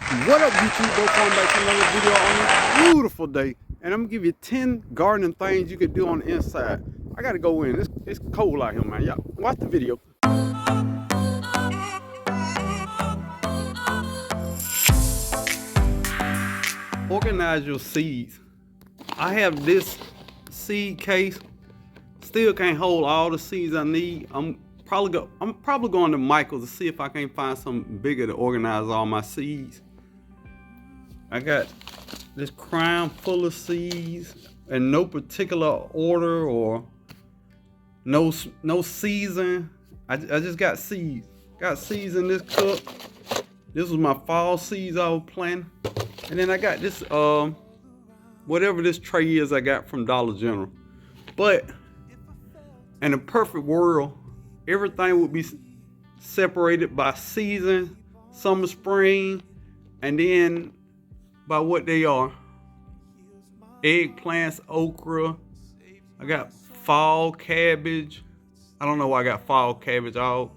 What up, YouTube? Brokefarmer back to another video on this beautiful day. And I'm gonna give you 10 gardening things you can do on the inside. I gotta go in. It's cold out here, man. Y'all watch the video. Organize your seeds. I have this seed case. Still can't hold all the seeds I need. I'm probably going to Michael's to see if I can find something bigger to organize all my seeds. I got this crown full of seeds in no particular order or no season. I just got seeds. Got seeds in this cup. This was my fall seeds I was planting. And then I got this whatever this tray is I got from Dollar General. But in a perfect world, everything would be separated by season, summer, spring, and then by what they are. Eggplants, okra. I got fall cabbage. I don't know why I got fall cabbage. All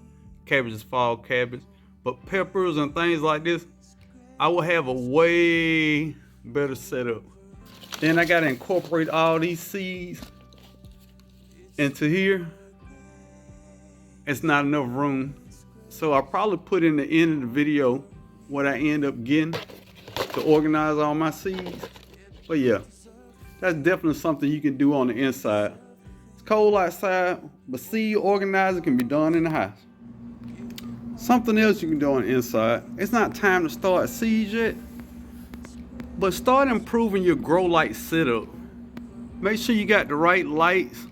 cabbage is fall cabbage. But peppers and things like this, I will have a way better setup. Then I gotta incorporate all these seeds into here. It's not enough room. So I'll probably put in the end of the video what I end up getting to organize all my seeds. But yeah, that's definitely something you can do on the inside. It's cold outside, but seed organizing can be done in the house. Something else you can do on the inside. It's not time to start seeds yet, but start improving your grow light setup. Make sure you got the right lights.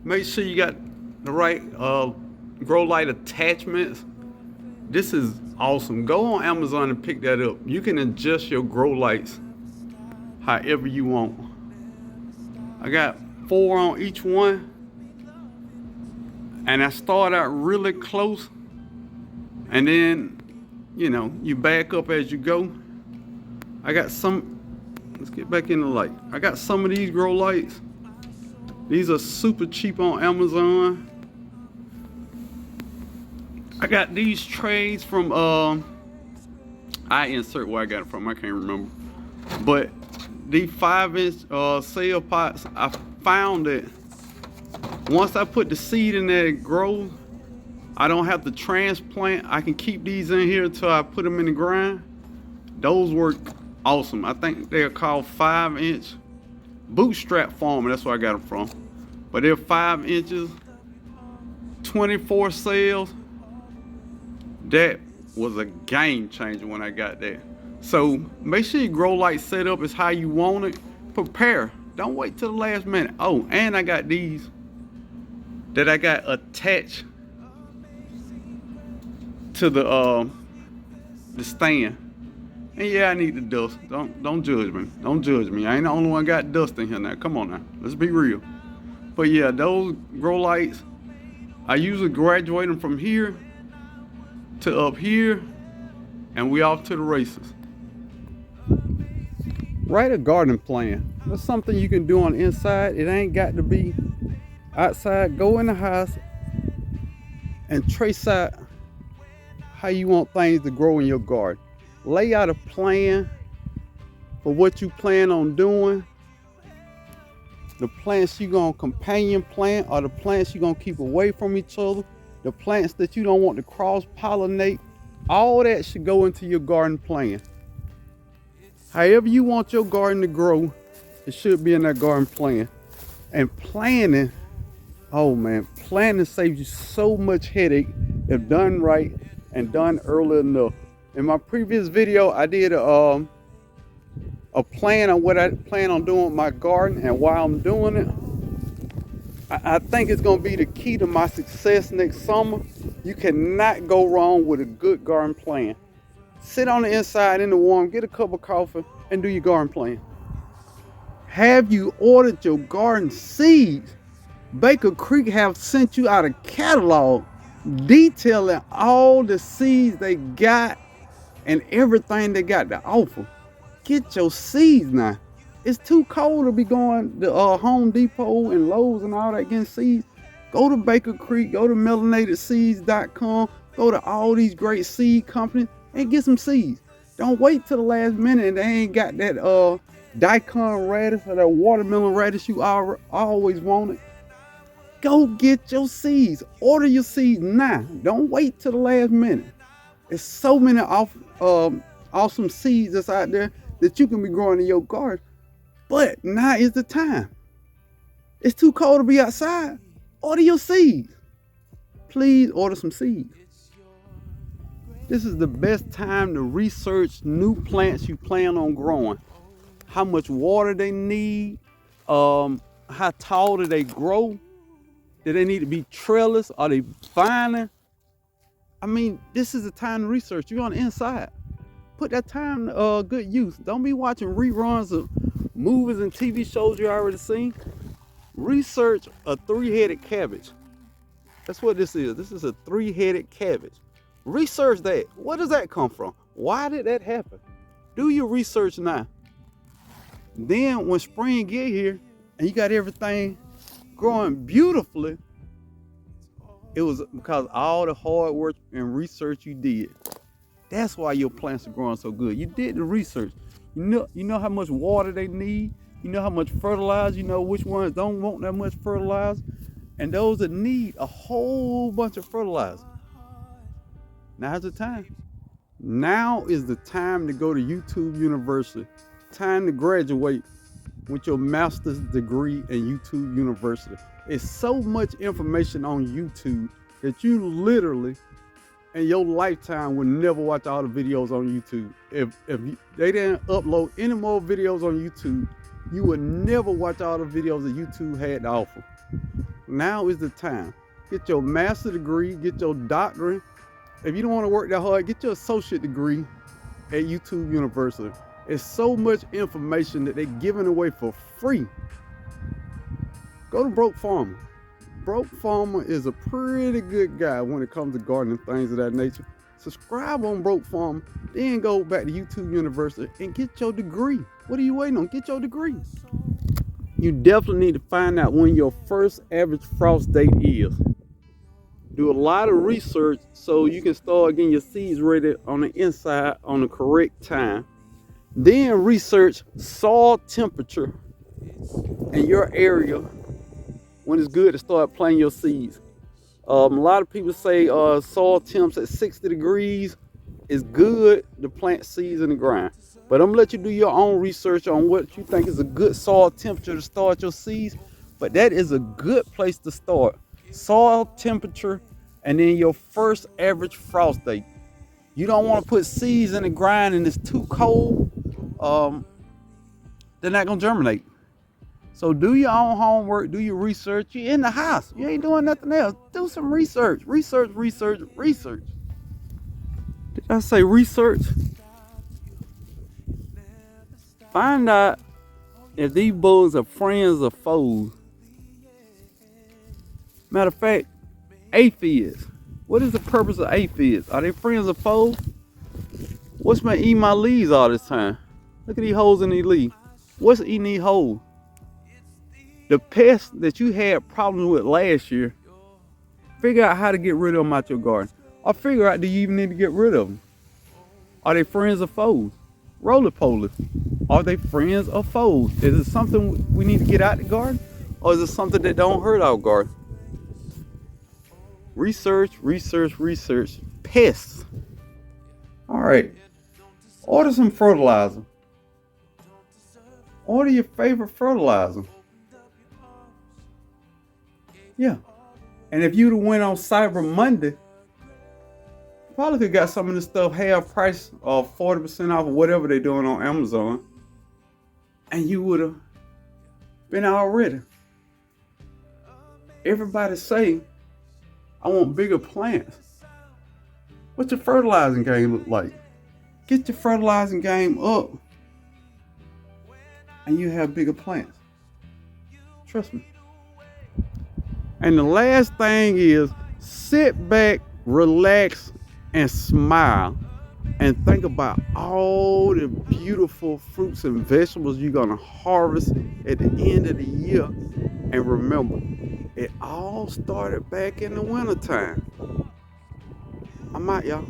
Make sure you got the right grow light attachments. This is awesome. Go on Amazon and pick that up. You can adjust your grow lights however you want. I got 4 on each one, and I start out really close, and then you back up as you go. I got some, let's get back in the light. I got some of these grow lights. These are super cheap on Amazon. I got these trays from I insert where I got it from, I can't remember. But these 5-inch cell pots, I found that once I put the seed in there, it grows. I don't have to transplant. I can keep these in here until I put them in the ground. Those work awesome. I think they're called 5-inch bootstrap farmer. That's where I got them from. But they're 5 inches, 24 cells. That was a game changer when I got that. So make sure your grow light setup is how you want it. Prepare. Don't wait till the last minute. Oh, and I got these that I got attached to the stand. And yeah, I need the dust. Don't judge me. Don't judge me. I ain't the only one got dust in here now. Come on now. Let's be real. But yeah, those grow lights, I usually graduate them from here to up here, and we off to the races. Write a garden plan. That's something you can do on the inside. It ain't got to be outside. Go in the house and trace out how you want things to grow in your garden. Lay out a plan for what you plan on doing. The plants you're gonna companion plant or the plants you're gonna keep away from each other. The plants that you don't want to cross-pollinate. All that should go into your garden plan. However you want your garden to grow, it should be in that garden plan. And planning, oh man, planning saves you so much headache if done right and done early enough. In my previous video, I did a plan on what I plan on doing with my garden and why I'm doing it. I think it's gonna be the key to my success next summer. You cannot go wrong with a good garden plan. Sit on the inside in the warm, get a cup of coffee, and do your garden plan. Have you ordered your garden seeds? Baker Creek have sent you out a catalog detailing all the seeds they got and everything they got to offer. Get your seeds now. It's too cold to be going to Home Depot and Lowe's and all that getting seeds. Go to Baker Creek, go to melanatedseeds.com, go to all these great seed companies and get some seeds. Don't wait till the last minute and they ain't got that daikon radish or that watermelon radish you always wanted. Go get your seeds. Order your seeds now. Don't wait till the last minute. There's so many awesome seeds that's out there that you can be growing in your garden. But now is the time. It's too cold to be outside. Order your seeds. Please order some seeds. This is the best time to research new plants you plan on growing. How much water they need, how tall do they grow, do they need to be trellis, are they vining? I mean, this is the time to research. You're on the inside. Put that time to good use. Don't be watching reruns of movies and TV shows you already seen. Research a three-headed cabbage. That's what this is. This is a three-headed cabbage. Research that. Where does that come from? Why did that happen? Do your research now. Then when spring get here and you got everything growing beautifully, it was because all the hard work and research you did. That's why your plants are growing so good. You did the research. You know how much water they need. You know how much fertilizer. You know which ones don't want that much fertilizer. And those that need a whole bunch of fertilizer. Now's the time. Now is the time to go to YouTube University. Time to graduate with your master's degree in YouTube University. It's so much information on YouTube that you literally in your lifetime would never watch all the videos on YouTube. If they didn't upload any more videos on YouTube, you would never watch all the videos that YouTube had to offer. Now is the time. Get your master's degree, get your doctorate. If you don't want to work that hard, get your associate degree at YouTube University. It's so much information that they're giving away for free. Go to Brokefarmer. Brokefarmer is a pretty good guy when it comes to gardening things of that nature. Subscribe on Brokefarmer, then go back to YouTube University and get your degree. What are you waiting on? Get your degree. You definitely need to find out when your first average frost date is. Do a lot of research so you can start getting your seeds ready on the inside on the correct time. Then research soil temperature in your area when it's good to start planting your seeds. A lot of people say soil temps at 60 degrees is good to plant seeds in the ground. But I'm gonna let you do your own research on what you think is a good soil temperature to start your seeds. But that is a good place to start. Soil temperature and then your first average frost date. You don't want to put seeds in the ground and it's too cold. They're not gonna germinate. So do your own homework, do your research. You're in the house, you ain't doing nothing else. Do some research. Research. Did I say research? Find out if these bugs are friends or foes. Matter of fact, aphids. What is the purpose of aphids? Are they friends or foes? What's been eating my leaves all this time? Look at these holes in these leaves. What's eating these holes? The pests that you had problems with last year, figure out how to get rid of them out your garden. Or figure out, do you even need to get rid of them? Are they friends or foes? Roly-poly. Are they friends or foes? Is it something we need to get out the garden? Or is it something that don't hurt our garden? Research. Pests. All right. Order some fertilizer. Order your favorite fertilizer. Yeah. And if you'd have went on Cyber Monday, probably could got some of this stuff half price or 40% off or whatever they're doing on Amazon. And you would have been all ready. Everybody say, I want bigger plants. What's your fertilizing game look like? Get your fertilizing game up and you have bigger plants. Trust me. And the last thing is sit back, relax, and smile and think about all the beautiful fruits and vegetables you're gonna harvest at the end of the year. And remember, it all started back in the wintertime. I'm out, y'all.